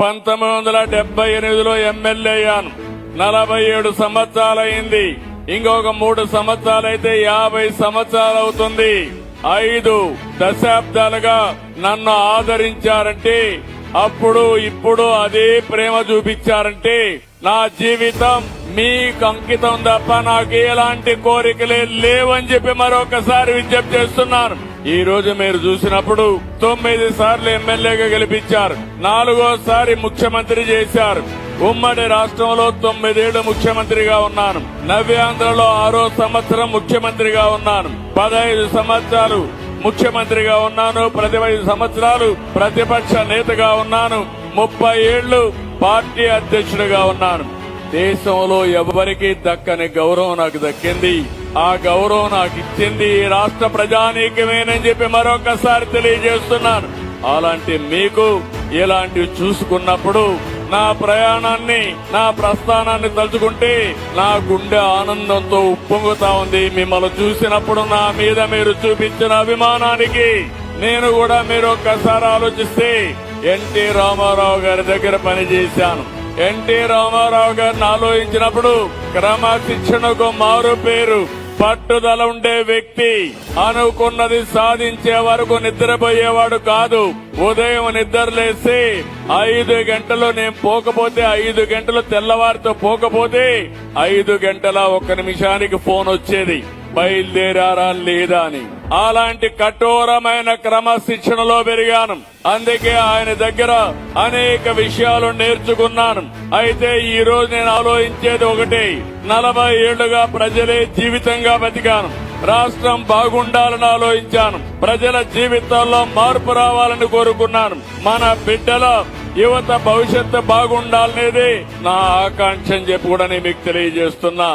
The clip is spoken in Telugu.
1978లో ఎమ్మెల్యే అయ్యాను. 47 సంవత్సరాలైంది. ఇంకొక 3 సంవత్సరాలైతే 50 సంవత్సరాలు అవుతుంది. 5 దశాబ్దాలుగా నన్ను ఆదరించారంటే, అప్పుడు ఇప్పుడు అదే ప్రేమ చూపించారంటే నా జీవితం మీకు అంకితం తప్ప నాకు ఎలాంటి కోరికలే లేవని చెప్పి మరొకసారి విజ్ఞప్తి చేస్తున్నాను. ఈ రోజు మీరు చూసినప్పుడు 9 సార్లు ఎమ్మెల్యేగా గెలిపించారు, 4వసారి ముఖ్యమంత్రి చేశారు. ఉమ్మడి రాష్ట్రంలో 9 ఏళ్లు ముఖ్యమంత్రిగా ఉన్నాను. నవ్యాంధ్రలో 6వ సంవత్సరం ముఖ్యమంత్రిగా ఉన్నాను. 15 సంవత్సరాలు ముఖ్యమంత్రిగా ఉన్నాను. 15 సంవత్సరాలు ప్రతిపక్ష నేతగా ఉన్నాను. 30 ఏళ్లు పార్టీ అధ్యక్షుడిగా ఉన్నాను. దేశంలో ఎవరికి దక్కని గౌరవం నాకు దక్కింది. ఆ గౌరవం నాకు ఇచ్చింది ఈ రాష్ట్ర ప్రజానీకమేనని చెప్పి మరొకసారి తెలియజేస్తున్నాను. అలాంటి మీకు ఇలాంటివి చూసుకున్నప్పుడు నా ప్రయాణాన్ని, నా ప్రస్థానాన్ని తలుచుకుంటే నా గుండె ఆనందంతో ఉప్పొంగుతా ఉంది. మిమ్మల్ని చూసినప్పుడు నా మీద మీరు చూపించిన అభిమానానికి నేను కూడా మీరు ఒక్కసారి ఆలోచిస్తే ఎన్టీ రామారావు గారి దగ్గర పనిచేశాను. ఎన్టీ రామారావు గారిని ఆలోచించినప్పుడు క్రమశిక్షణకు మారు పేరు, పట్టుదల ఉండే వ్యక్తి. అనుకున్నది సాధించే వరకు నిద్రపోయేవాడు కాదు. ఉదయం నిద్రలేసి 5 గంటలు నేను పోకపోతే, 5 గంటలు తెల్లవారితో పోకపోతే 5 గంటల 1 నిమిషానికి ఫోన్ వచ్చేది, బయలుదేరారా లేదా అని. అలాంటి కఠోరమైన క్రమశిక్షణలో పెరిగాను. అందుకే ఆయన దగ్గర అనేక విషయాలు నేర్చుకున్నాను. అయితే ఈ రోజు నేను ఆలోచించేది ఒకటే, 40 ఏళ్లుగా ప్రజలే జీవితంగా బతికాను. రాష్ట్రం బాగుండాలని ఆలోచించాను. ప్రజల జీవితాల్లో మార్పు రావాలని కోరుకున్నాను. మన బిడ్డల యువత భవిష్యత్తు బాగుండాలనేది నా ఆకాంక్ష అని చెప్పి కూడా నేను మీకు తెలియజేస్తున్నా.